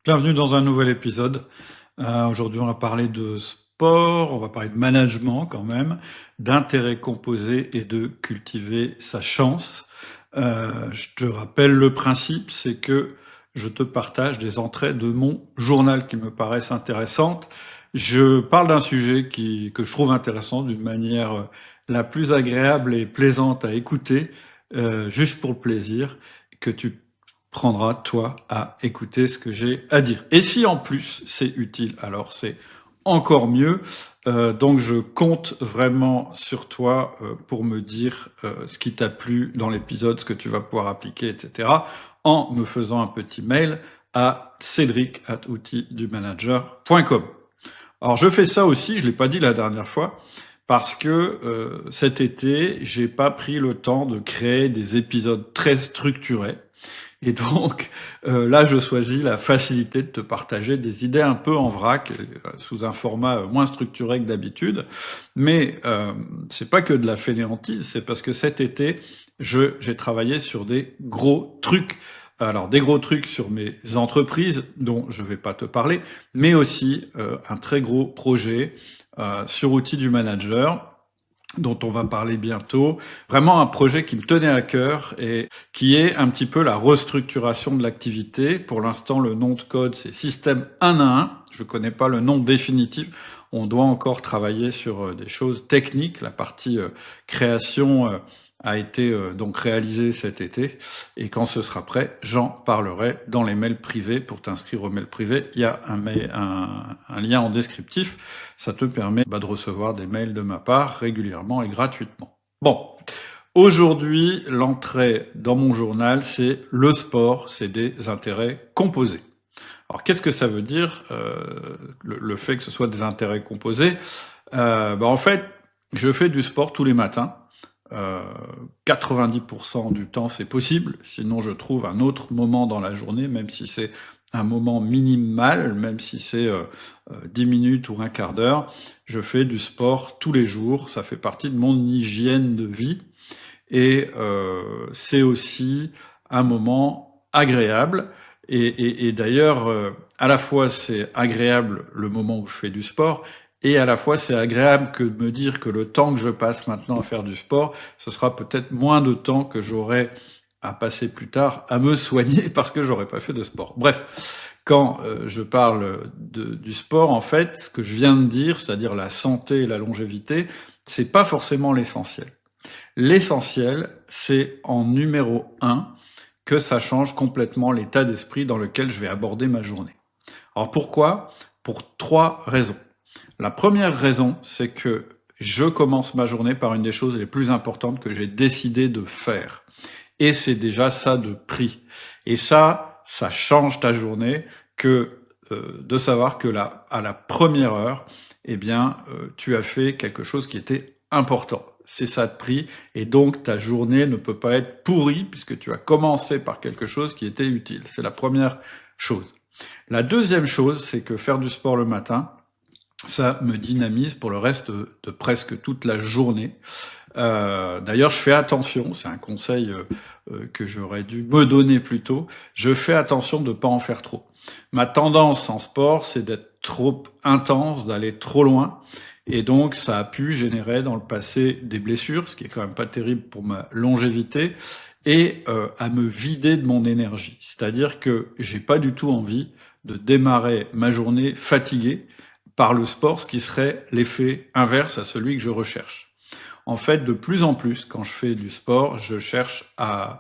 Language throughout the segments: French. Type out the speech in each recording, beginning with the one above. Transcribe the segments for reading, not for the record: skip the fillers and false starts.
Bienvenue dans un nouvel épisode. Aujourd'hui, on va parler de sport, on va parler de management quand même, d'intérêt composé et de cultiver sa chance. Je te rappelle le principe, c'est que je te partage des entrées de mon journal qui me paraissent intéressantes. Je parle d'un sujet que je trouve intéressant d'une manière la plus agréable et plaisante à écouter, juste pour le plaisir, que tu prendras, toi, à écouter ce que j'ai à dire. Et si en plus c'est utile, alors c'est encore mieux. Donc je compte vraiment sur toi pour me dire ce qui t'a plu dans l'épisode, ce que tu vas pouvoir appliquer, etc. en me faisant un petit mail à cédric@outildumanager.com. Alors je fais ça aussi, je l'ai pas dit la dernière fois, parce que cet été, j'ai pas pris le temps de créer des épisodes très structurés. Et donc, là, je choisis la facilité de te partager des idées un peu en vrac, sous un format moins structuré que d'habitude. Mais c'est pas que de la fainéantise, c'est parce que cet été, j'ai travaillé sur des gros trucs. Alors, des gros trucs sur mes entreprises, dont je vais pas te parler, mais aussi un très gros projet sur outils du manager, dont on va parler bientôt. Vraiment un projet qui me tenait à cœur et qui est un petit peu la restructuration de l'activité. Pour l'instant, le nom de code, c'est système 1 à 1. Je connais pas le nom définitif. On doit encore travailler sur des choses techniques. La partie création a été donc réalisée cet été. Et quand ce sera prêt, j'en parlerai dans les mails privés. Pour t'inscrire aux mails privés, il y a un lien en descriptif. Ça te permet de recevoir des mails de ma part régulièrement et gratuitement. Bon, aujourd'hui, l'entrée dans mon journal, c'est le sport, c'est des intérêts composés. Alors, qu'est-ce que ça veut dire, le fait que ce soit des intérêts composés? En fait, je fais du sport tous les matins. 90% du temps, c'est possible. Sinon, je trouve un autre moment dans la journée, même si c'est un moment minimal, même si c'est 10 minutes ou un quart d'heure. Je fais du sport tous les jours. Ça fait partie de mon hygiène de vie. Et c'est aussi un moment agréable. Et d'ailleurs, à la fois c'est agréable le moment où je fais du sport, et à la fois c'est agréable que de me dire que le temps que je passe maintenant à faire du sport, ce sera peut-être moins de temps que j'aurai à passer plus tard à me soigner parce que j'aurais pas fait de sport. Bref, quand je parle du sport, en fait, ce que je viens de dire, c'est-à-dire la santé et la longévité, c'est pas forcément l'essentiel. L'essentiel, c'est en numéro un que ça change complètement l'état d'esprit dans lequel je vais aborder ma journée. Alors pourquoi? Pour trois raisons. La première raison, c'est que je commence ma journée par une des choses les plus importantes que j'ai décidé de faire. Et c'est déjà ça de prix. Et ça change ta journée que de savoir que là, à la première heure, eh bien, tu as fait quelque chose qui était important. C'est ça de prix, et donc ta journée ne peut pas être pourrie puisque tu as commencé par quelque chose qui était utile. C'est la première chose. La deuxième chose, c'est que faire du sport le matin, ça me dynamise pour le reste de presque toute la journée. D'ailleurs, je fais attention, c'est un conseil que j'aurais dû me donner plus tôt, je fais attention de ne pas en faire trop. Ma tendance en sport, c'est d'être trop intense, d'aller trop loin, et donc ça a pu générer dans le passé des blessures, ce qui est quand même pas terrible pour ma longévité, et à me vider de mon énergie. C'est-à-dire que j'ai pas du tout envie de démarrer ma journée fatigué par le sport, ce qui serait l'effet inverse à celui que je recherche. En fait, de plus en plus, quand je fais du sport, je cherche à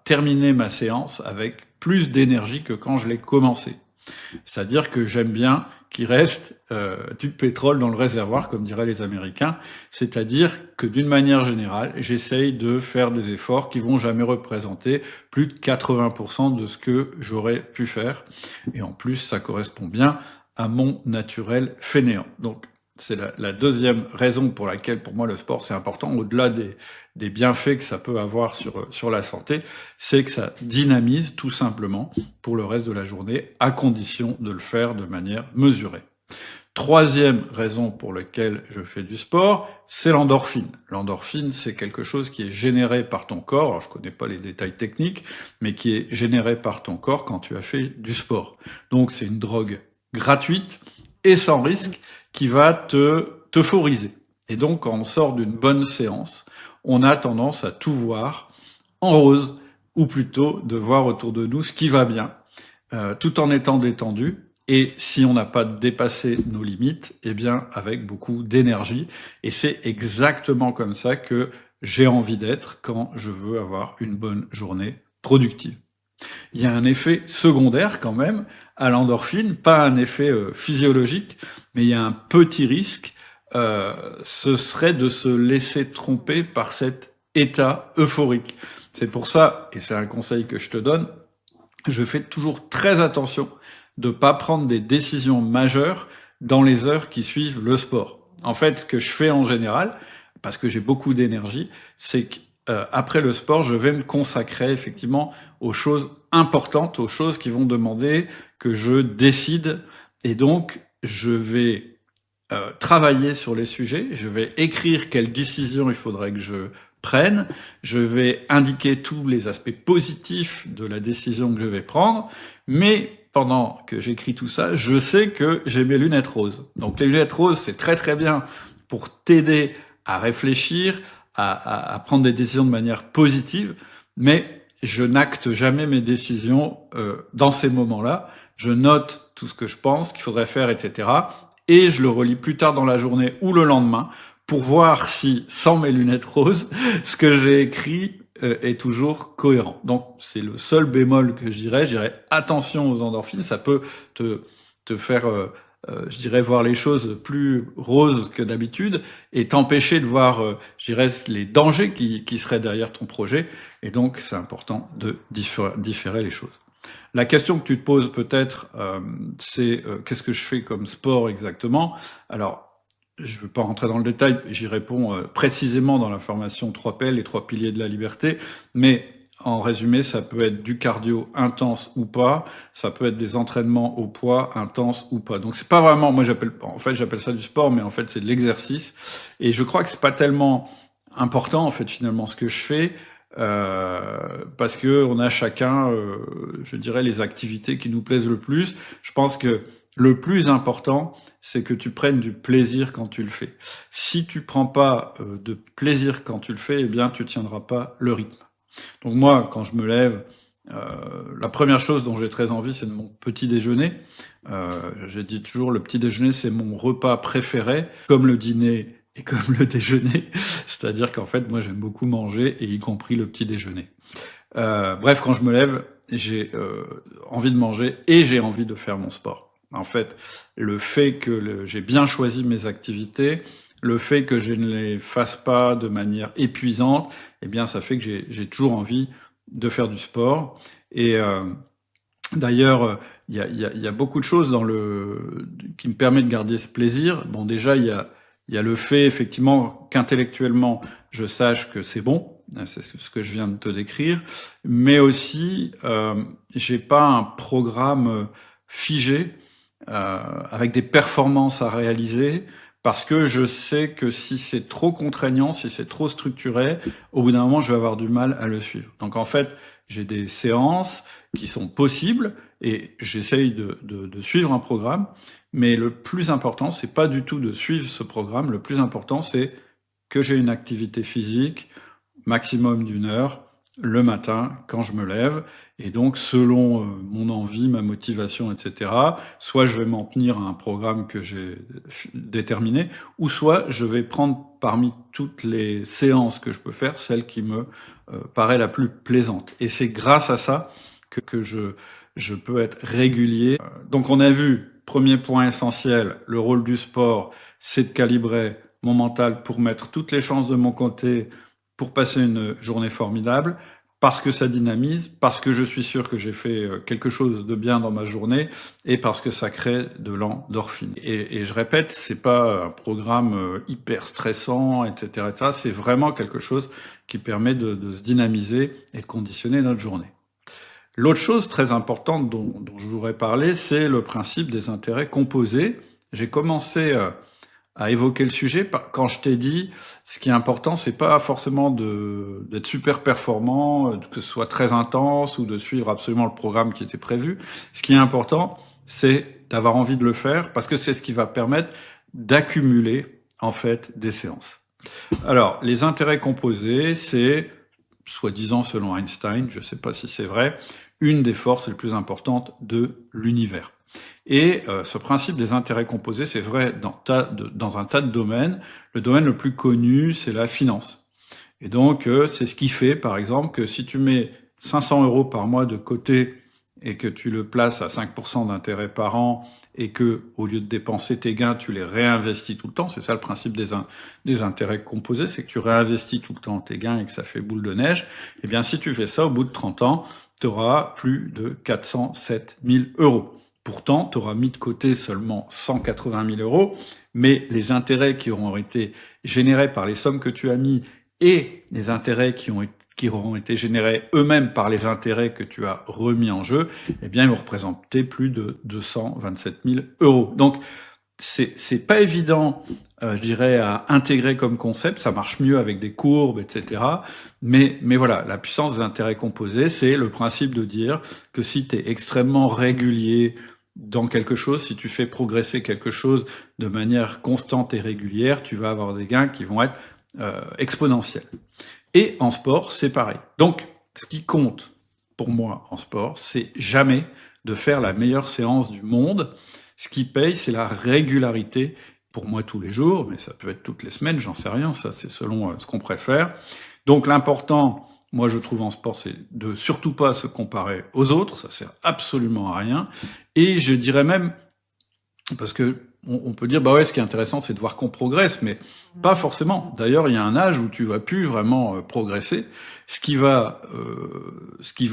terminer ma séance avec plus d'énergie que quand je l'ai commencé. C'est-à-dire que j'aime bien qu'il reste du pétrole dans le réservoir, comme diraient les Américains. C'est-à-dire que d'une manière générale, j'essaye de faire des efforts qui vont jamais représenter plus de 80% de ce que j'aurais pu faire. Et en plus, ça correspond bien à mon naturel fainéant. Donc, c'est la deuxième raison pour laquelle, pour moi, le sport, c'est important, au-delà des bienfaits que ça peut avoir sur la santé, c'est que ça dynamise tout simplement pour le reste de la journée, à condition de le faire de manière mesurée. Troisième raison pour laquelle je fais du sport, c'est l'endorphine. L'endorphine, c'est quelque chose qui est généré par ton corps, alors je connais pas les détails techniques, mais qui est généré par ton corps quand tu as fait du sport. Donc c'est une drogue gratuite et sans risque qui va t'euphoriser. Et donc quand on sort d'une bonne séance, on a tendance à tout voir en rose, ou plutôt de voir autour de nous ce qui va bien, tout en étant détendu, et si on n'a pas dépassé nos limites, eh bien avec beaucoup d'énergie. Et c'est exactement comme ça que j'ai envie d'être quand je veux avoir une bonne journée productive. Il y a un effet secondaire quand même à l'endorphine, pas un effet physiologique, mais il y a un petit risque, ce serait de se laisser tromper par cet état euphorique. C'est pour ça, et c'est un conseil que je te donne, je fais toujours très attention de ne pas prendre des décisions majeures dans les heures qui suivent le sport. En fait, ce que je fais en général, parce que j'ai beaucoup d'énergie, c'est qu'après le sport, je vais me consacrer effectivement aux choses importantes, aux choses qui vont demander que je décide. Et donc, je vais travailler sur les sujets, je vais écrire quelles décisions il faudrait que je prenne, je vais indiquer tous les aspects positifs de la décision que je vais prendre, mais pendant que j'écris tout ça, je sais que j'ai mes lunettes roses. Donc les lunettes roses, c'est très très bien pour t'aider à réfléchir, à prendre des décisions de manière positive, mais je n'acte jamais mes décisions dans ces moments-là. Je note tout ce que je pense qu'il faudrait faire, etc. Et je le relis plus tard dans la journée ou le lendemain pour voir si, sans mes lunettes roses, ce que j'ai écrit est toujours cohérent. Donc c'est le seul bémol que je dirais. Je dirais attention aux endorphines, ça peut te faire, je dirais, voir les choses plus roses que d'habitude et t'empêcher de voir, je dirais, les dangers qui seraient derrière ton projet. Et donc c'est important de différer les choses. La question que tu te poses peut-être, c'est qu'est-ce que je fais comme sport exactement? Alors, je ne veux pas rentrer dans le détail, j'y réponds précisément dans la formation 3P, les 3 piliers de la liberté, mais en résumé, ça peut être du cardio intense ou pas, ça peut être des entraînements au poids intenses ou pas. Donc c'est pas vraiment, moi j'appelle ça du sport, mais en fait c'est de l'exercice. Et je crois que c'est pas tellement important en fait finalement ce que je fais, parce que on a chacun, je dirais, les activités qui nous plaisent le plus. Je pense que le plus important, c'est que tu prennes du plaisir quand tu le fais. Si tu prends pas de plaisir quand tu le fais, eh bien tu tiendras pas le rythme. Donc moi, quand je me lève, la première chose dont j'ai très envie, c'est de mon petit déjeuner. J'ai dit toujours, le petit déjeuner, c'est mon repas préféré, comme le dîner et comme le déjeuner. C'est-à-dire qu'en fait, moi, j'aime beaucoup manger, et y compris le petit déjeuner. Bref, quand je me lève, j'ai envie de manger et j'ai envie de faire mon sport. En fait, le fait que j'ai bien choisi mes activités, le fait que je ne les fasse pas de manière épuisante, eh bien, ça fait que j'ai toujours envie de faire du sport. Et d'ailleurs, il y a beaucoup de choses qui me permettent de garder ce plaisir. Bon, déjà, il y a le fait, effectivement, qu'intellectuellement, je sache que c'est bon. C'est ce que je viens de te décrire. Mais aussi, j'ai pas un programme figé avec des performances à réaliser, parce que je sais que si c'est trop contraignant, si c'est trop structuré, au bout d'un moment, je vais avoir du mal à le suivre. Donc en fait, j'ai des séances qui sont possibles et j'essaye de suivre un programme, mais le plus important, c'est pas du tout de suivre ce programme. Le plus important, c'est que j'ai une activité physique maximum d'une heure le matin quand je me lève. Et donc, selon mon envie, ma motivation, etc., soit je vais m'en tenir à un programme que j'ai déterminé, ou soit je vais prendre parmi toutes les séances que je peux faire, celle qui me paraît la plus plaisante. Et c'est grâce à ça que je peux être régulier. Donc on a vu, premier point essentiel, le rôle du sport, c'est de calibrer mon mental pour mettre toutes les chances de mon côté pour passer une journée formidable, parce que ça dynamise, parce que je suis sûr que j'ai fait quelque chose de bien dans ma journée, et parce que ça crée de l'endorphine. Et je répète, c'est pas un programme hyper stressant, etc., etc. C'est vraiment quelque chose qui permet de se dynamiser et de conditionner notre journée. L'autre chose très importante dont je voudrais parler, c'est le principe des intérêts composés. j'ai commencé à évoquer le sujet quand je t'ai dit, ce qui est important, c'est pas forcément d'être super performant, que ce soit très intense ou de suivre absolument le programme qui était prévu. Ce qui est important, c'est d'avoir envie de le faire parce que c'est ce qui va permettre d'accumuler, en fait, des séances. Alors, les intérêts composés, c'est, soi-disant selon Einstein, je ne sais pas si c'est vrai, une des forces les plus importantes de l'univers. Et ce principe des intérêts composés, c'est vrai dans un tas de domaines. Le domaine le plus connu, c'est la finance. Et donc, c'est ce qui fait, par exemple, que si tu mets 500 euros par mois de côté et que tu le places à 5% d'intérêt par an et que, au lieu de dépenser tes gains, tu les réinvestis tout le temps, c'est ça le principe des intérêts composés, c'est que tu réinvestis tout le temps tes gains et que ça fait boule de neige. Eh bien, si tu fais ça, au bout de 30 ans, tu auras plus de 407 000 euros. Pourtant, tu auras mis de côté seulement 180 000 euros, mais les intérêts qui auront été générés par les sommes que tu as mis et les intérêts qui auront été générés eux-mêmes par les intérêts que tu as remis en jeu, eh bien, ils vont représenter plus de 227 000 euros. Donc, c'est pas évident, je dirais, à intégrer comme concept. Ça marche mieux avec des courbes, etc. Mais voilà, la puissance des intérêts composés, c'est le principe de dire que si tu es extrêmement régulier dans quelque chose, si tu fais progresser quelque chose de manière constante et régulière, tu vas avoir des gains qui vont être exponentiels. Et en sport, c'est pareil. Donc, ce qui compte pour moi en sport, c'est jamais de faire la meilleure séance du monde. Ce qui paye, c'est la régularité, pour moi tous les jours, mais ça peut être toutes les semaines, j'en sais rien, ça c'est selon ce qu'on préfère. Donc l'important, moi je trouve en sport, c'est de surtout pas se comparer aux autres, ça sert absolument à rien. Et je dirais même, parce que on peut dire, bah ouais, ce qui est intéressant, c'est de voir qu'on progresse, mais pas forcément. D'ailleurs, il y a un âge où tu vas plus vraiment progresser. Ce qui va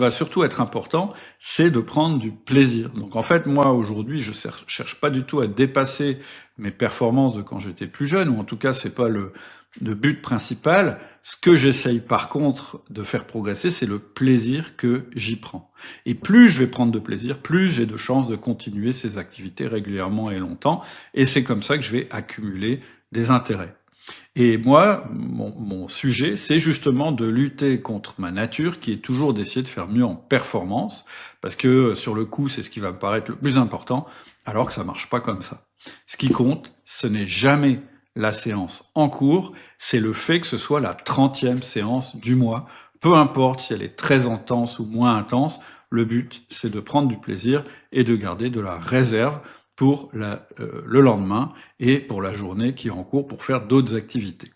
surtout être important, c'est de prendre du plaisir. Donc en fait, moi aujourd'hui, je cherche pas du tout à dépasser mes performances de quand j'étais plus jeune, ou en tout cas, c'est pas le but principal. Ce que j'essaye par contre de faire progresser, c'est le plaisir que j'y prends. Et plus je vais prendre de plaisir, plus j'ai de chances de continuer ces activités régulièrement et longtemps. Et c'est comme ça que je vais accumuler des intérêts. Et moi, mon sujet, c'est justement de lutter contre ma nature, qui est toujours d'essayer de faire mieux en performance, parce que sur le coup, c'est ce qui va me paraître le plus important, alors que ça marche pas comme ça. Ce qui compte, ce n'est jamais la séance en cours, c'est le fait que ce soit la 30e séance du mois, peu importe si elle est très intense ou moins intense, le but, c'est de prendre du plaisir et de garder de la réserve pour le lendemain et pour la journée qui est en cours pour faire d'autres activités.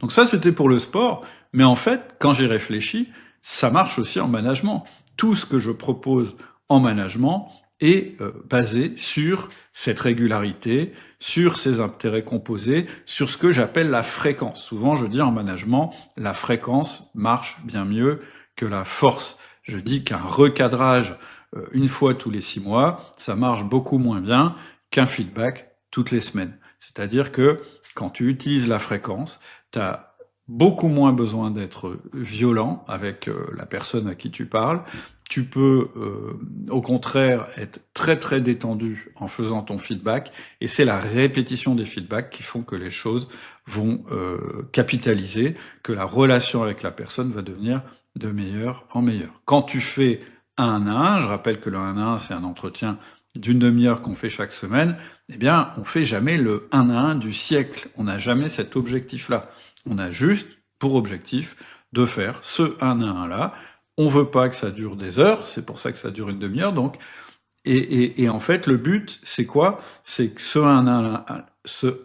Donc ça, c'était pour le sport, mais en fait, quand j'ai réfléchi, ça marche aussi en management. Tout ce que je propose en management est basé sur cette régularité, sur ces intérêts composés, sur ce que j'appelle la fréquence. Souvent, je dis en management, la fréquence marche bien mieux que la force. Je dis qu'un recadrage une fois tous les 6 mois, ça marche beaucoup moins bien qu'un feedback toutes les semaines. C'est-à-dire que quand tu utilises la fréquence, tu as beaucoup moins besoin d'être violent avec la personne à qui tu parles. Tu peux, au contraire, être très très détendu en faisant ton feedback, et c'est la répétition des feedbacks qui font que les choses vont capitaliser, que la relation avec la personne va devenir de meilleur en meilleur. Quand tu fais 1 à 1, je rappelle que le 1 à 1, c'est un entretien d'une demi-heure qu'on fait chaque semaine, eh bien, on fait jamais le 1 à 1 du siècle. On n'a jamais cet objectif-là. On a juste pour objectif de faire ce 1 à 1-là. On veut pas que ça dure des heures, c'est pour ça que ça dure une demi-heure, donc. Et en fait, le but, c'est quoi? C'est que ce 1 à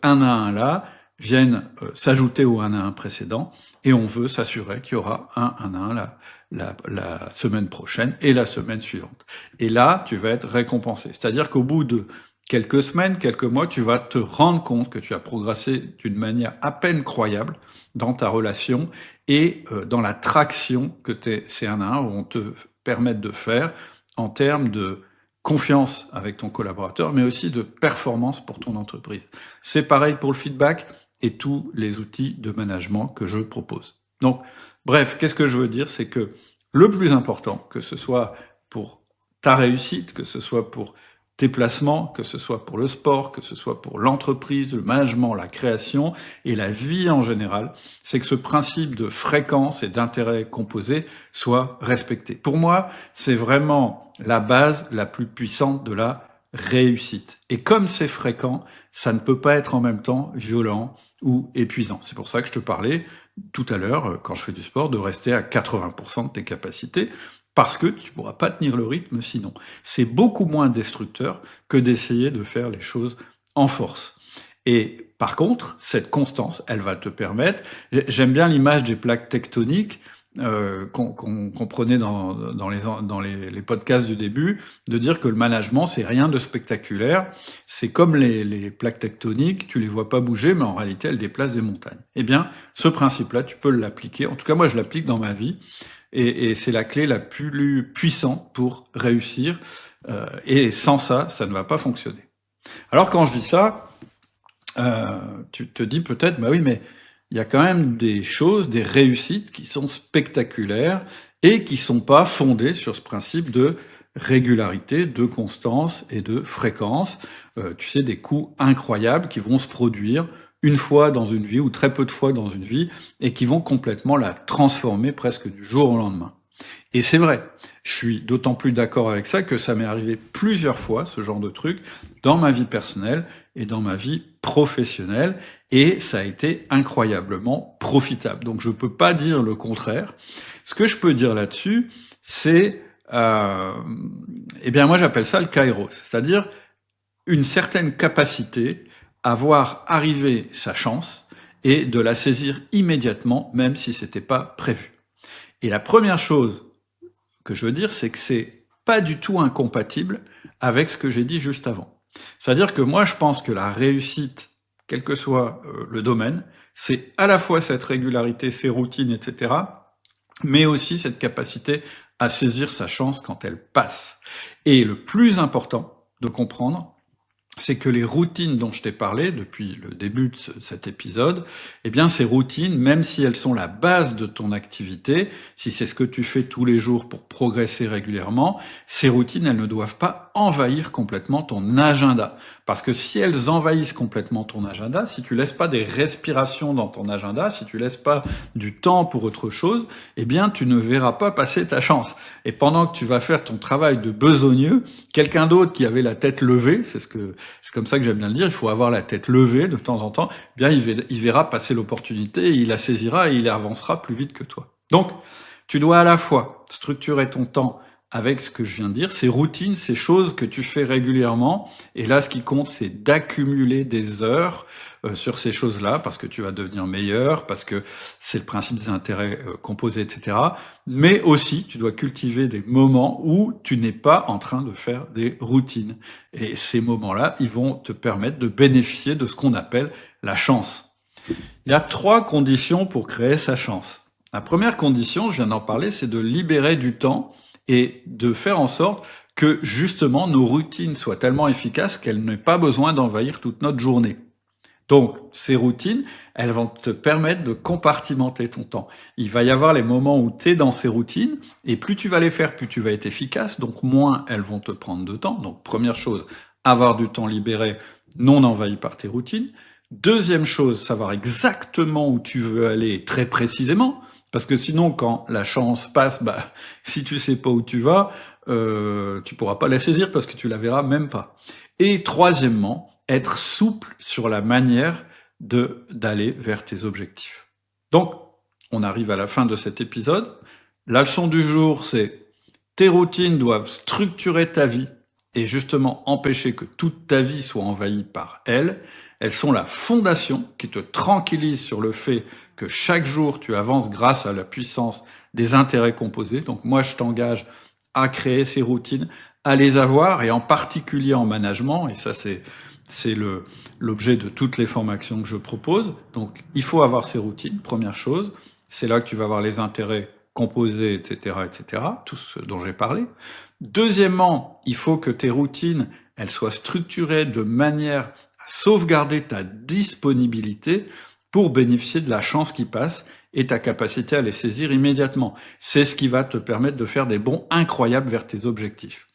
1-là vienne s'ajouter au 1 à 1 précédent, et on veut s'assurer qu'il y aura un 1 à 1 la semaine prochaine et la semaine suivante. Et là, tu vas être récompensé. C'est-à-dire qu'au bout de quelques semaines, quelques mois, tu vas te rendre compte que tu as progressé d'une manière à peine croyable dans ta relation et dans la traction que ces 1 à 1 vont te permettre de faire en termes de confiance avec ton collaborateur, mais aussi de performance pour ton entreprise. C'est pareil pour le feedback et tous les outils de management que je propose. Donc, bref, qu'est-ce que je veux dire? C'est que le plus important, que ce soit pour ta réussite, que ce soit pour tes placements, que ce soit pour le sport, que ce soit pour l'entreprise, le management, la création et la vie en général, c'est que ce principe de fréquence et d'intérêt composé soit respecté. Pour moi, c'est vraiment la base la plus puissante de la réussite. Et comme c'est fréquent, ça ne peut pas être en même temps violent ou épuisant. C'est pour ça que je te parlais tout à l'heure, quand je fais du sport, de rester à 80% de tes capacités, parce que tu ne pourras pas tenir le rythme sinon. C'est beaucoup moins destructeur que d'essayer de faire les choses en force. Et par contre, cette constance, elle va te permettre... J'aime bien l'image des plaques tectoniques qu'on prenait dans les podcasts du début, de dire que le management, c'est rien de spectaculaire. C'est comme les plaques tectoniques, tu les vois pas bouger, mais en réalité, elles déplacent des montagnes. Eh bien, ce principe-là, tu peux l'appliquer. En tout cas, moi, je l'applique dans ma vie. Et c'est la clé la plus puissante pour réussir. Et sans ça, ça ne va pas fonctionner. Alors quand je dis ça, tu te dis peut-être, bah oui, mais il y a quand même des choses, des réussites qui sont spectaculaires et qui sont pas fondées sur ce principe de régularité, de constance et de fréquence. Tu sais, des coups incroyables qui vont se produire une fois dans une vie ou très peu de fois dans une vie et qui vont complètement la transformer presque du jour au lendemain. Et c'est vrai, je suis d'autant plus d'accord avec ça que ça m'est arrivé plusieurs fois, ce genre de truc, dans ma vie personnelle et dans ma vie professionnelle, et ça a été incroyablement profitable. Donc je ne peux pas dire le contraire. Ce que je peux dire là-dessus, c'est, eh bien moi j'appelle ça le kairos, c'est-à-dire une certaine capacité à voir arriver sa chance et de la saisir immédiatement, même si c'était pas prévu. Et la première chose que je veux dire, c'est que c'est pas du tout incompatible avec ce que j'ai dit juste avant. C'est-à-dire que moi, je pense que la réussite, quel que soit le domaine, c'est à la fois cette régularité, ces routines, etc., mais aussi cette capacité à saisir sa chance quand elle passe. Et le plus important de comprendre, c'est que les routines dont je t'ai parlé depuis le début de cet épisode, eh bien ces routines, même si elles sont la base de ton activité, si c'est ce que tu fais tous les jours pour progresser régulièrement, ces routines, elles ne doivent pas envahir complètement ton agenda. Parce que si elles envahissent complètement ton agenda, si tu laisses pas des respirations dans ton agenda, si tu laisses pas du temps pour autre chose, eh bien tu ne verras pas passer ta chance. Et pendant que tu vas faire ton travail de besogneux, quelqu'un d'autre qui avait la tête levée, c'est comme ça que j'aime bien le dire, il faut avoir la tête levée de temps en temps, eh bien il verra passer l'opportunité, il la saisira et il avancera plus vite que toi. Donc, tu dois à la fois structurer ton temps avec ce que je viens de dire, ces routines, ces choses que tu fais régulièrement, et là ce qui compte c'est d'accumuler des heures sur ces choses-là, parce que tu vas devenir meilleur, parce que c'est le principe des intérêts composés, etc. Mais aussi, tu dois cultiver des moments où tu n'es pas en train de faire des routines. Et ces moments-là, ils vont te permettre de bénéficier de ce qu'on appelle la chance. Il y a 3 conditions pour créer sa chance. La première condition, je viens d'en parler, c'est de libérer du temps et de faire en sorte que justement nos routines soient tellement efficaces qu'elles n'aient pas besoin d'envahir toute notre journée. Donc, ces routines, elles vont te permettre de compartimenter ton temps. Il va y avoir les moments où tu es dans ces routines, et plus tu vas les faire, plus tu vas être efficace, donc moins elles vont te prendre de temps. Donc, première chose, avoir du temps libéré, non envahi par tes routines. Deuxième chose, savoir exactement où tu veux aller très précisément, parce que sinon, quand la chance passe, bah, si tu sais pas où tu vas, tu pourras pas la saisir parce que tu la verras même pas. Et troisièmement, être souple sur la manière d'aller vers tes objectifs. Donc, on arrive à la fin de cet épisode. La leçon du jour, c'est tes routines doivent structurer ta vie et justement empêcher que toute ta vie soit envahie par elles. Elles sont la fondation qui te tranquillise sur le fait que chaque jour tu avances grâce à la puissance des intérêts composés. Donc moi, je t'engage à créer ces routines, à les avoir, et en particulier en management, et ça c'est l'objet de toutes les formations que je propose. Donc il faut avoir ces routines, première chose. C'est là que tu vas avoir les intérêts composés, etc., tout ce dont j'ai parlé. Deuxièmement, il faut que tes routines, elles soient structurées de manière à sauvegarder ta disponibilité pour bénéficier de la chance qui passe et ta capacité à les saisir immédiatement. C'est ce qui va te permettre de faire des bonds incroyables vers tes objectifs.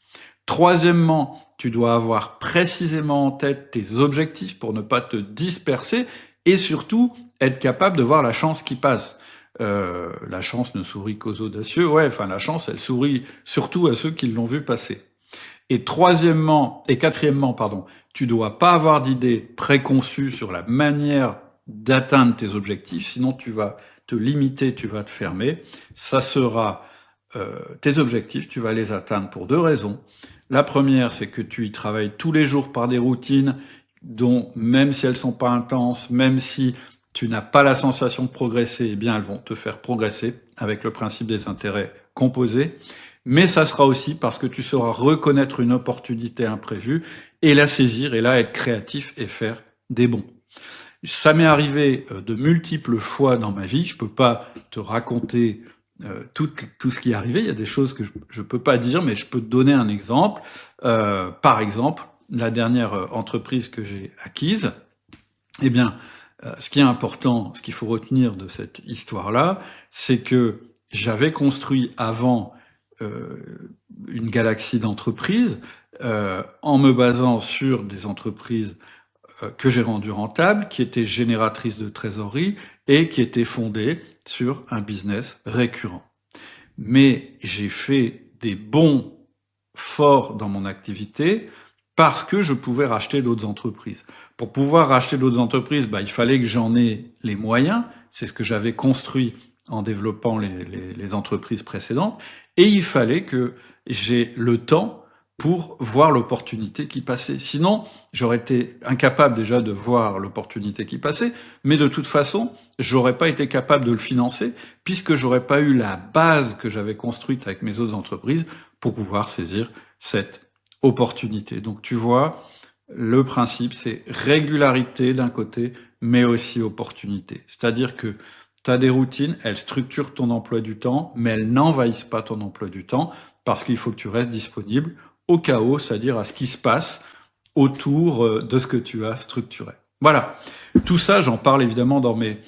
Troisièmement, tu dois avoir précisément en tête tes objectifs pour ne pas te disperser et surtout être capable de voir la chance qui passe. La chance ne sourit qu'aux audacieux. Ouais, enfin la chance, elle sourit surtout à ceux qui l'ont vu passer. Et quatrièmement, pardon, tu dois pas avoir d'idées préconçues sur la manière d'atteindre tes objectifs, sinon tu vas te limiter, tu vas te fermer. Ça sera tes objectifs, tu vas les atteindre pour deux raisons. La première, c'est que tu y travailles tous les jours par des routines dont, même si elles sont pas intenses, même si tu n'as pas la sensation de progresser, eh bien, elles vont te faire progresser avec le principe des intérêts composés. Mais ça sera aussi parce que tu sauras reconnaître une opportunité imprévue et la saisir et là être créatif et faire des bons. Ça m'est arrivé de multiples fois dans ma vie. Je peux pas te raconter tout ce qui est arrivé. Il y a des choses que je peux pas dire, mais je peux te donner un exemple. Par exemple, la dernière entreprise que j'ai acquise, eh bien, ce qui est important, ce qu'il faut retenir de cette histoire-là, c'est que j'avais construit avant une galaxie d'entreprises en me basant sur des entreprises que j'ai rendues rentables, qui étaient génératrices de trésorerie et qui étaient fondées sur un business récurrent. Mais j'ai fait des bons forts dans mon activité parce que je pouvais racheter d'autres entreprises. Pour pouvoir racheter d'autres entreprises, il fallait que j'en ai les moyens. C'est ce que j'avais construit en développant les entreprises précédentes. Et il fallait que j'ai le temps pour voir l'opportunité qui passait. Sinon, j'aurais été incapable déjà de voir l'opportunité qui passait, mais de toute façon, j'aurais pas été capable de le financer puisque j'aurais pas eu la base que j'avais construite avec mes autres entreprises pour pouvoir saisir cette opportunité. Donc tu vois, le principe, c'est régularité d'un côté, mais aussi opportunité. C'est-à-dire que tu as des routines, elles structurent ton emploi du temps, mais elles n'envahissent pas ton emploi du temps parce qu'il faut que tu restes disponible au chaos, c'est-à-dire à ce qui se passe autour de ce que tu as structuré. Voilà. Tout ça, j'en parle évidemment dans mes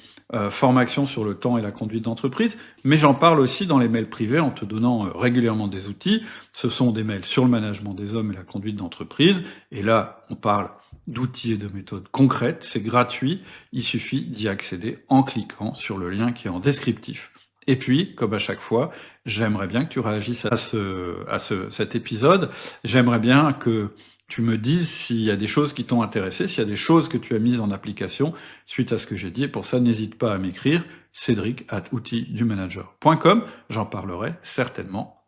formations sur le temps et la conduite d'entreprise, mais j'en parle aussi dans les mails privés en te donnant régulièrement des outils. Ce sont des mails sur le management des hommes et la conduite d'entreprise. Et là, on parle d'outils et de méthodes concrètes. C'est gratuit. Il suffit d'y accéder en cliquant sur le lien qui est en descriptif. Et puis, comme à chaque fois, j'aimerais bien que tu réagisses à cet épisode. J'aimerais bien que tu me dises s'il y a des choses qui t'ont intéressé, s'il y a des choses que tu as mises en application suite à ce que j'ai dit. Et pour ça, n'hésite pas à m'écrire cédric@outildumanager.com. J'en parlerai certainement